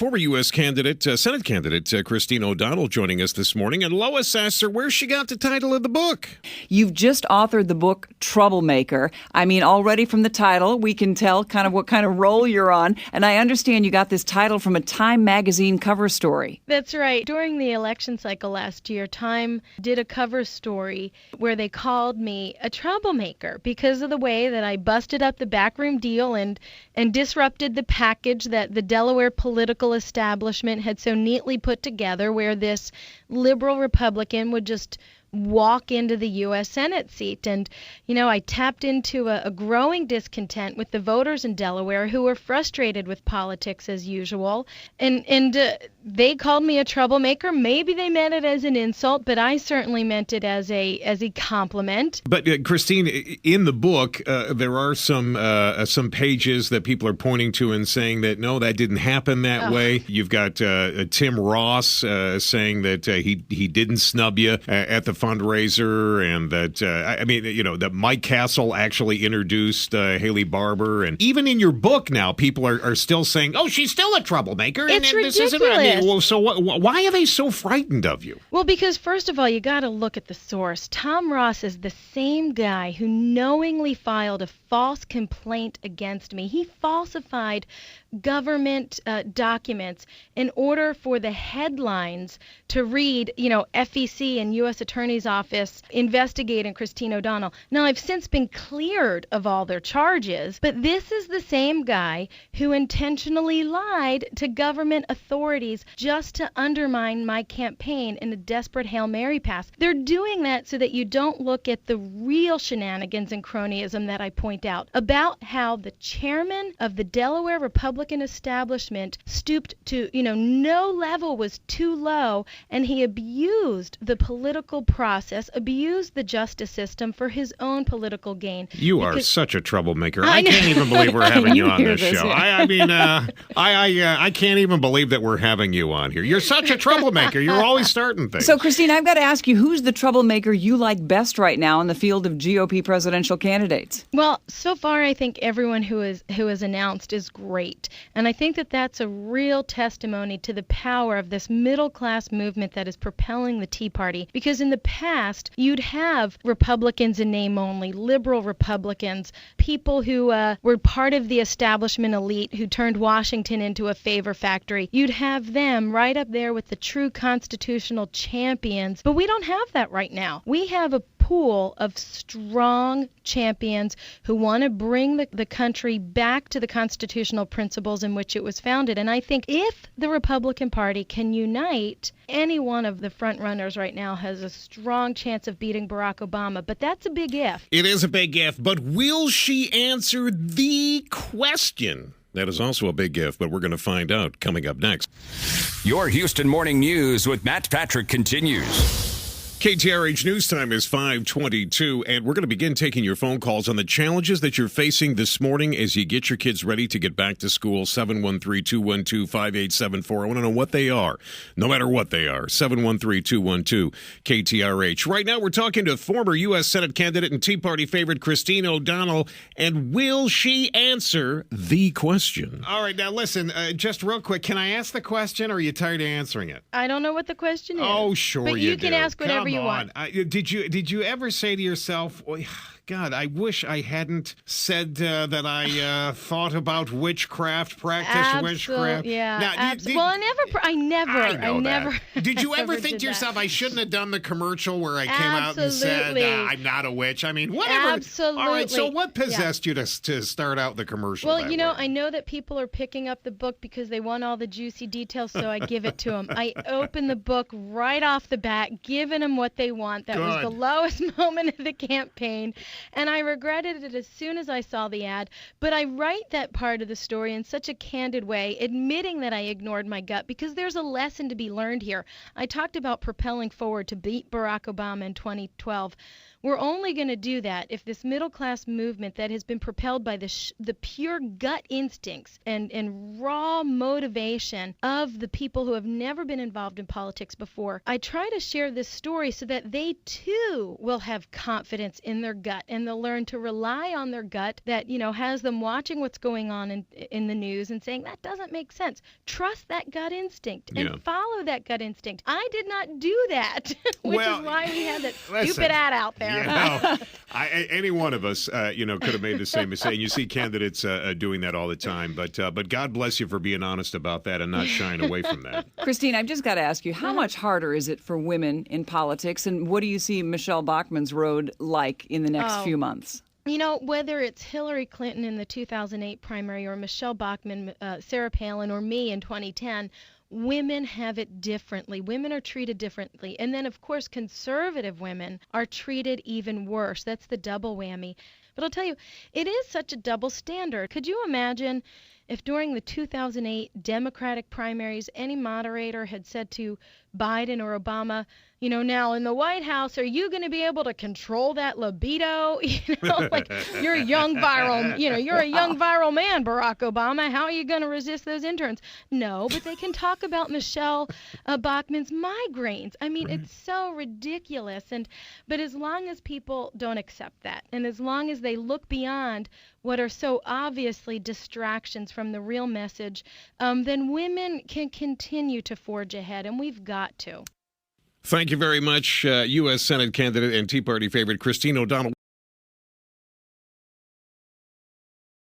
Former U.S. Senate candidate Christine O'Donnell joining us this morning. And Lois asked her where she got the title of the book. You've just authored the book Troublemaker. I mean, already from the title, we can tell kind of what kind of role you're on. And I understand you got this title from a Time magazine cover story. That's right. During the election cycle last year, Time did a cover story where they called me a troublemaker because of the way that I busted up the backroom deal and disrupted the package that the Delaware political establishment had so neatly put together, where this liberal Republican would just walk into the U.S. Senate seat. And, I tapped into a growing discontent with the voters in Delaware who were frustrated with politics as usual. And they called me a troublemaker. Maybe they meant it as an insult, but I certainly meant it as a compliment. But, Christine, in the book, there are some pages that people are pointing to and saying that, no, that didn't happen that way. You've got Tim Ross saying that he didn't snub you at the fundraiser, and that that Mike Castle actually introduced Haley Barbour, and even in your book now, people are still saying, "Oh, she's still a troublemaker." It's ridiculous. This isn't. So why are they so frightened of you? Well, because first of all, you got to look at the source. Tom Ross is the same guy who knowingly filed a false complaint against me. He falsified government documents in order for the headlines to read, FEC and U.S. Attorney's Office investigating Christine O'Donnell. Now, I've since been cleared of all their charges, but this is the same guy who intentionally lied to government authorities just to undermine my campaign in a desperate Hail Mary pass. They're doing that so that you don't look at the real shenanigans and cronyism that I point out about how the chairman of the Delaware Republican establishment stooped to, no level was too low, and he abused the political process, abused the justice system for his own political gain. You are such a troublemaker. I can't even believe we're having you on this show. Yeah. I can't even believe that we're having you on here. You're such a troublemaker. You're always starting things. So, Christine, I've got to ask you, who's the troublemaker you like best right now in the field of GOP presidential candidates? Well, so far, I think everyone who is announced is great. And I think that that's a real testimony to the power of this middle-class movement that is propelling the Tea Party. Because in the past, you'd have Republicans in name only, liberal Republicans, people who were part of the establishment elite who turned Washington into a favor factory. You'd have them right up there with the true constitutional champions. But we don't have that right now. We have a pool of strong champions who want to bring the country back to the constitutional principles in which it was founded. And I think if the Republican Party can unite, any one of the front runners right now has a strong chance of beating Barack Obama. But that's a big if. It is a big if, but will she answer the question? That is also a big if, but we're going to find out coming up next. Your Houston Morning News with Matt Patrick continues. KTRH News Time is 5:22, and we're going to begin taking your phone calls on the challenges that you're facing this morning as you get your kids ready to get back to school. 713-212-5874. I want to know what they are, no matter what they are. 713-212-KTRH. Right now, we're talking to former U.S. Senate candidate and Tea Party favorite Christine O'Donnell, and will she answer the question? All right, now listen, just real quick, can I ask the question, or are you tired of answering it? I don't know what the question is. Oh, sure but you can ask whatever you want. Did you ever say to yourself, God, I wish I hadn't said that I thought about witchcraft, practiced witchcraft. Yeah. Now, I never. Did you ever think to yourself, I shouldn't have done the commercial where I came out and said, I'm not a witch? I mean, whatever. Absolutely. All right, so what possessed you to start out the commercial? Well, I know that people are picking up the book because they want all the juicy details, so I give it to them. I open the book right off the bat, giving them what they want. That was the lowest moment of the campaign. And I regretted it as soon as I saw the ad. But I write that part of the story in such a candid way, admitting that I ignored my gut, because there's a lesson to be learned here. I talked about propelling forward to beat Barack Obama in 2012. we're only going to do that if this middle-class movement that has been propelled by the pure gut instincts and raw motivation of the people who have never been involved in politics before. I try to share this story so that they too will have confidence in their gut, and they'll learn to rely on their gut that, has them watching what's going on in the news and saying, that doesn't make sense. Trust that gut instinct and follow that gut instinct. I did not do that, which is why we had that stupid ad out there. Any one of us, could have made the same mistake. You see candidates doing that all the time, but God bless you for being honest about that and not shying away from that. Christine, I've just got to ask you, how much harder is it for women in politics, and what do you see Michelle Bachmann's road like in the next few months? Whether it's Hillary Clinton in the 2008 primary or Michelle Bachmann, Sarah Palin, or me in 2010, women have it differently. Women are treated differently. And then, of course, conservative women are treated even worse. That's the double whammy. But I'll tell you, it is such a double standard. Could you imagine if during the 2008 Democratic primaries, any moderator had said to Biden or Obama, now in the White House, are you going to be able to control that libido? You're a young viral, you're a young viral man, Barack Obama. How are you going to resist those interns? No, but they can talk about Michelle Bachmann's migraines. I mean, it's so ridiculous. But as long as people don't accept that, and as long as they look beyond what are so obviously distractions from the real message, then women can continue to forge ahead, and we've got to. Thank you very much, U.S. Senate candidate and Tea Party favorite Christine O'Donnell.